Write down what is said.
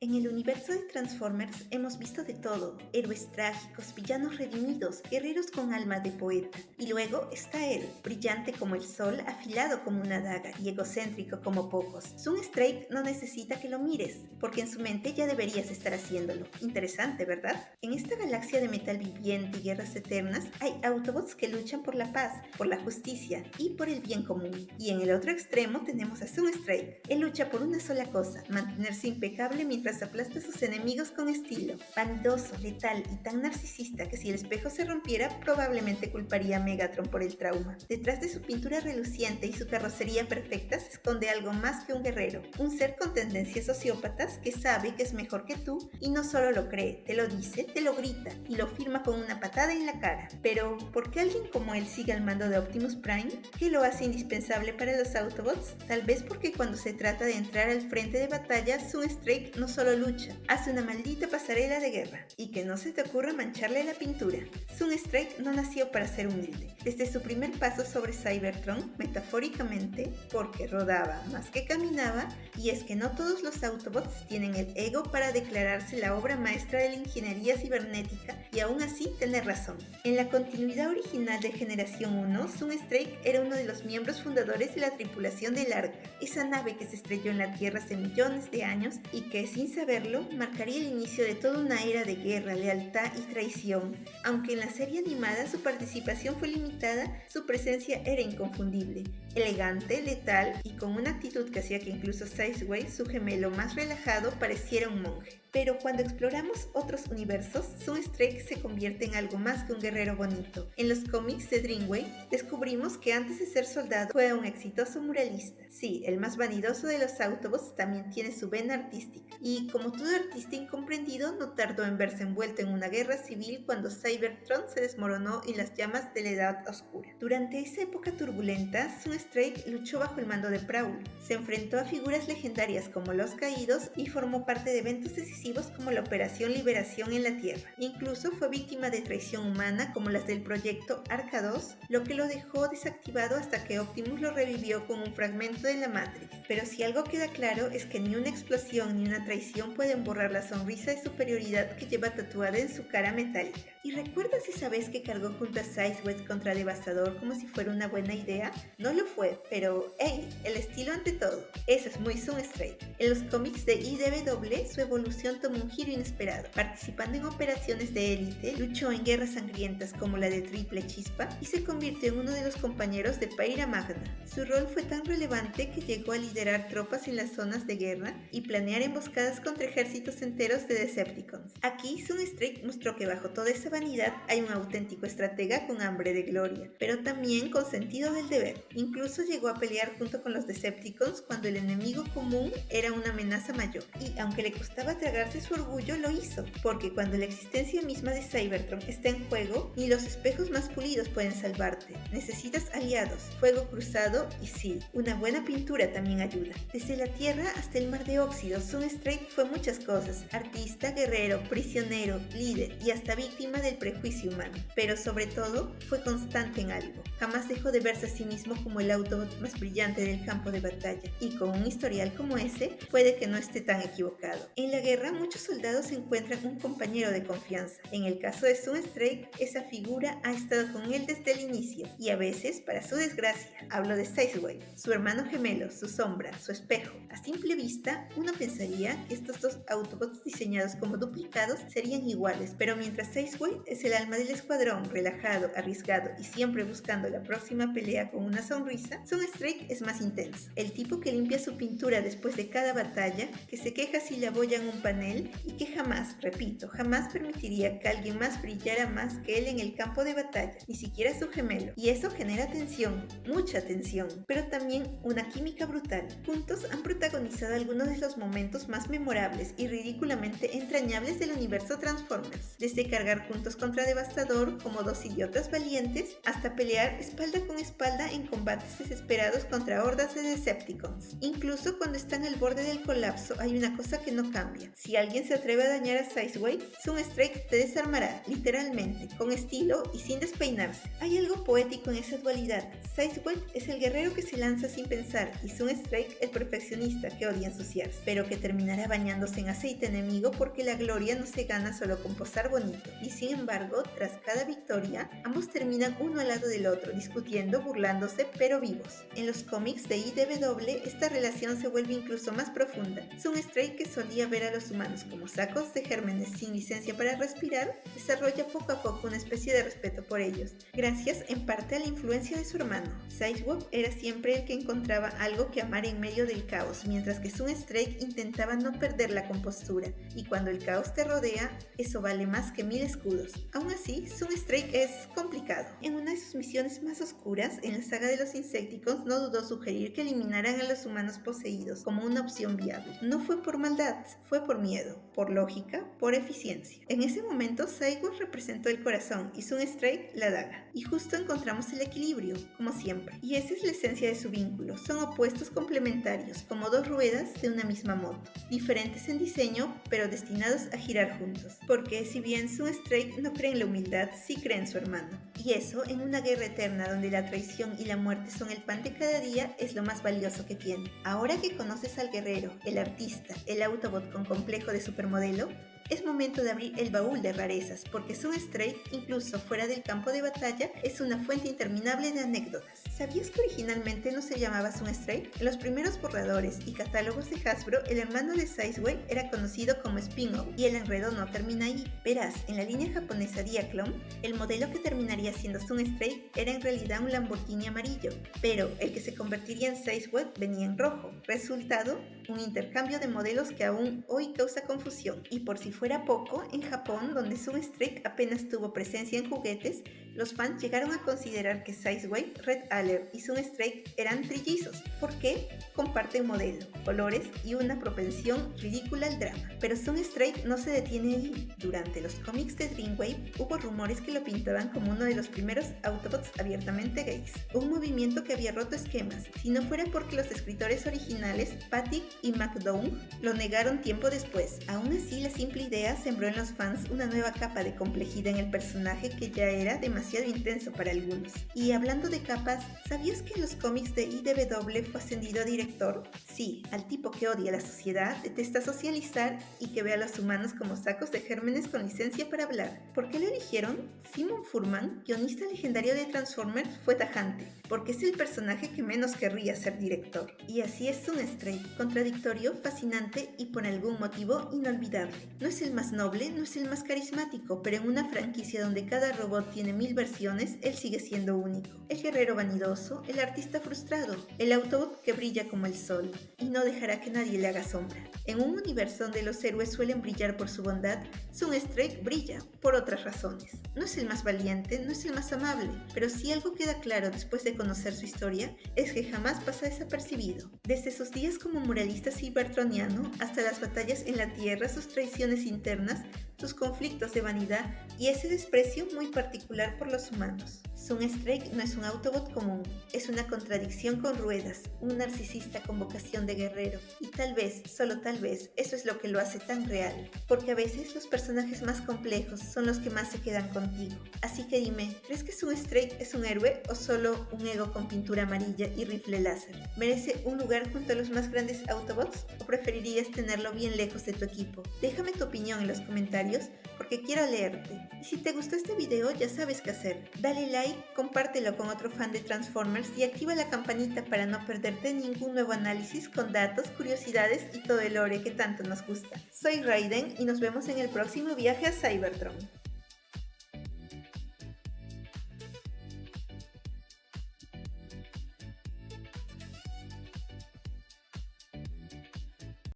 En el universo de Transformers hemos visto de todo, héroes trágicos, villanos redimidos, guerreros con alma de poeta. Y luego está él, brillante como el sol, afilado como una daga y egocéntrico como pocos. Sunstrike no necesita que lo mires, porque en su mente ya deberías estar haciéndolo. Interesante, ¿verdad? En esta galaxia de metal viviente y guerras eternas, hay Autobots que luchan por la paz, por la justicia y por el bien común. Y en el otro extremo tenemos a Sunstrike. Él lucha por una sola cosa, mantenerse impecable mientras aplasta a sus enemigos con estilo. Vanidoso, letal y tan narcisista que si el espejo se rompiera probablemente culparía a Megatron por el trauma. Detrás de su pintura reluciente y su carrocería perfecta se esconde algo más que un guerrero, un ser con tendencias sociópatas que sabe que es mejor que tú y no solo lo cree, te lo dice, te lo grita y lo firma con una patada en la cara. Pero, ¿por qué alguien como él sigue al mando de Optimus Prime? ¿Qué lo hace indispensable para los Autobots? Tal vez porque cuando se trata de entrar al frente de batalla, Sunstrike no solo lucha, hace una maldita pasarela de guerra. Y que no se te ocurra mancharle la pintura. Sunstrike no nació para ser humilde. Desde su primer paso sobre Cybertron, metafóricamente, porque rodaba más que caminaba, y es que no todos los Autobots tienen el ego para declararse la obra maestra de la ingeniería cibernética y aún así tener razón. En la continuidad original de Generación 1, Sunstrike era uno de los miembros fundadores de la tripulación del Arca, esa nave que se estrelló en la Tierra hace millones de años y que, sin saberlo, marcaría el inicio de toda una era de guerra, lealtad y traición. Aunque en la serie animada su participación fue limitada, su presencia era inconfundible. Elegante, letal y con una actitud que hacía que incluso Sizeway, su gemelo más relajado, pareciera un monje. Pero cuando exploramos otros universos, Sunstrike se convierte en algo más que un guerrero bonito. En los cómics de Dreamwave, descubrimos que antes de ser soldado fue un exitoso muralista. Sí, el más vanidoso de los Autobots también tiene su vena artística. Y como todo artista incomprendido, no tardó en verse envuelto en una guerra civil cuando Cybertron se desmoronó en las llamas de la Edad Oscura. Durante esa época turbulenta, Sunstrike luchó bajo el mando de Prowl, se enfrentó a figuras legendarias como los Caídos y formó parte de eventos decisivos como la Operación Liberación en la Tierra. Incluso fue víctima de traición humana como las del proyecto Arca 2, lo que lo dejó desactivado hasta que Optimus lo revivió con un fragmento de la Matrix. Pero si algo queda claro es que ni una explosión ni una traición pueden borrar la sonrisa de superioridad que lleva tatuada en su cara metálica. ¿Y recuerdas esa vez que cargó junto a Sizeway contra Devastador como si fuera una buena idea? No lo fue, pero hey, el estilo ante todo. Eso es muy Sunstrike. En los cómics de IDW, su evolución tomó un giro inesperado. Participando en operaciones de élite, luchó en guerras sangrientas como la de Triple Chispa y se convirtió en uno de los compañeros de Pyra Magna. Su rol fue tan relevante que llegó a liderar tropas en las zonas de guerra y planear emboscadas contra ejércitos enteros de Decepticons. Aquí, Sunstrike mostró que bajo toda esa vanidad hay un auténtico estratega con hambre de gloria, pero también con sentido del deber. Incluso llegó a pelear junto con los Decepticons cuando el enemigo común era una amenaza mayor. Y aunque le costaba tragarse su orgullo, lo hizo, porque cuando la existencia misma de Cybertron está en juego, ni los espejos más pulidos pueden salvarte. Necesitas aliados, fuego cruzado y sí, una buena pintura también ayuda. Desde la Tierra hasta el mar de óxido, Sunstrike fue muchas cosas: artista, guerrero, prisionero, líder y hasta víctima del prejuicio humano. Pero sobre todo, fue constante en algo. Jamás dejó de verse a sí mismo como el Autobot más brillante del campo de batalla. Y con un historial como ese, puede que no esté tan equivocado. En la guerra, muchos soldados encuentran un compañero de confianza. En el caso de Sunstrike, esa figura ha estado con él desde el inicio. Y a veces, para su desgracia, hablo de Sizeway, su hermano gemelo, su sombra, su espejo. A simple vista, uno pensaría que estos dos Autobots diseñados como duplicados serían iguales, pero mientras Sizeway es el alma del escuadrón, relajado, arriesgado y siempre buscando la próxima pelea con una sonrisa, Sunstrike es más intenso. El tipo que limpia su pintura después de cada batalla, que se queja si le abollan un panel y que jamás, repito, jamás permitiría que alguien más brillara más que él en el campo de batalla, ni siquiera su gemelo. Y eso genera tensión, mucha tensión, pero también una química brutal. Juntos han protagonizado algunos de los momentos más memorables y ridículamente entrañables del universo Transformers, desde cargar juntos contra Devastador como dos idiotas valientes, hasta pelear espalda con espalda en combates combates desesperados contra hordas de Decepticons. Incluso cuando están al borde del colapso hay una cosa que no cambia. Si alguien se atreve a dañar a Sizeway, Sunstrike te desarmará, literalmente, con estilo y sin despeinarse. Hay algo poético en esa dualidad. Sizeway es el guerrero que se lanza sin pensar y Sunstrike el perfeccionista que odia ensuciarse, pero que terminará bañándose en aceite enemigo porque la gloria no se gana solo con posar bonito. Y sin embargo, tras cada victoria, ambos terminan uno al lado del otro, discutiendo, burlándose, pero vivos. En los cómics de IDW, esta relación se vuelve incluso más profunda. Sunstrike, que solía ver a los humanos como sacos de gérmenes sin licencia para respirar, desarrolla poco a poco una especie de respeto por ellos, gracias en parte a la influencia de su hermano. Sizewop era siempre el que encontraba algo que amar en medio del caos, mientras que Sunstrike intentaba no perder la compostura, y cuando el caos te rodea, eso vale más que 1000 escudos. Aún así, Sunstrike es complicado. En una de sus misiones más oscuras, en la saga de los Insecticons, no dudó sugerir que eliminaran a los humanos poseídos como una opción viable. No fue por maldad, fue por miedo, por lógica, por eficiencia. En ese momento, Sizewop representó el corazón y Sunstrike la daga. Y justo encontramos el equilibrio, como siempre. Y esa es la esencia de su vínculo. Son opuestos complementarios, como dos ruedas de una misma moto. Diferentes en diseño, pero destinados a girar juntos. Porque si bien Sunstrike no cree en la humildad, sí cree en su hermano. Y eso, en una guerra eterna donde la traición y la muerte son el pan de cada día, es lo más valioso que tiene. Ahora que conoces al guerrero, el artista, el Autobot con complejo de supermodelo, es momento de abrir el baúl de rarezas, porque Sunstrike, incluso fuera del campo de batalla, es una fuente interminable de anécdotas. ¿Sabías que originalmente no se llamaba Sunstrike? En los primeros borradores y catálogos de Hasbro, el hermano de Sizeway era conocido como Spin-off, y el enredo no termina ahí. Verás, en la línea japonesa Diaclone, el modelo que terminaría siendo Sunstrike era en realidad un Lamborghini amarillo, pero el que se convertiría en Sizeway venía en rojo. Resultado, un intercambio de modelos que aún hoy causa confusión. Y por si fuera poco, en Japón, donde Sunstrike apenas tuvo presencia en juguetes, los fans llegaron a considerar que Sizeway, Red Alert y Sunstrike eran trillizos. ¿Por qué? Comparten modelo, colores y una propensión ridícula al drama. Pero Sunstrike no se detiene ahí. Durante los cómics de Dreamwave hubo rumores que lo pintaban como uno de los primeros Autobots abiertamente gays, un movimiento que había roto esquemas, si no fuera porque los escritores originales, Patty y McDowell, lo negaron tiempo después. Aún así, la simple idea sembró en los fans una nueva capa de complejidad en el personaje que ya era demasiado intenso para algunos. Y hablando de capas, ¿sabías que en los cómics de IDW fue ascendido a director? Sí, al tipo que odia la sociedad, detesta socializar y que ve a los humanos como sacos de gérmenes con licencia para hablar. ¿Por qué lo eligieron? Simon Furman, guionista legendario de Transformers, fue tajante, porque es el personaje que menos querría ser director. Y así es Sunstrike, contradictorio, fascinante y por algún motivo inolvidable. No es el más noble, no es el más carismático, pero en una franquicia donde cada robot tiene 1000 versiones, él sigue siendo único. El guerrero vanidoso, el artista frustrado, el Autobot que brilla como el sol y no dejará que nadie le haga sombra. En un universo donde los héroes suelen brillar por su bondad, Sunstrike brilla por otras razones. No es el más valiente, no es el más amable, pero si algo queda claro después de conocer su historia, es que jamás pasa desapercibido. Desde sus días como muralista cybertroniano hasta las batallas en la Tierra, sus traiciones internas, sus conflictos de vanidad y ese desprecio muy particular por los humanos. Sunstrike no es un Autobot común, es una contradicción con ruedas, un narcisista con vocación de guerrero, y tal vez, solo tal vez, eso es lo que lo hace tan real, porque a veces los personajes más complejos son los que más se quedan contigo. Así que dime, ¿crees que Sunstrike es un héroe o solo un ego con pintura amarilla y rifle láser? ¿Merece un lugar junto a los más grandes Autobots o preferirías tenerlo bien lejos de tu equipo? Déjame tu opinión en los comentarios porque quiero leerte. Y si te gustó este video ya sabes qué hacer. Dale like, compártelo con otro fan de Transformers y activa la campanita para no perderte ningún nuevo análisis con datos, curiosidades y todo el lore que tanto nos gusta. Soy Raiden y nos vemos en el próximo viaje a Cybertron.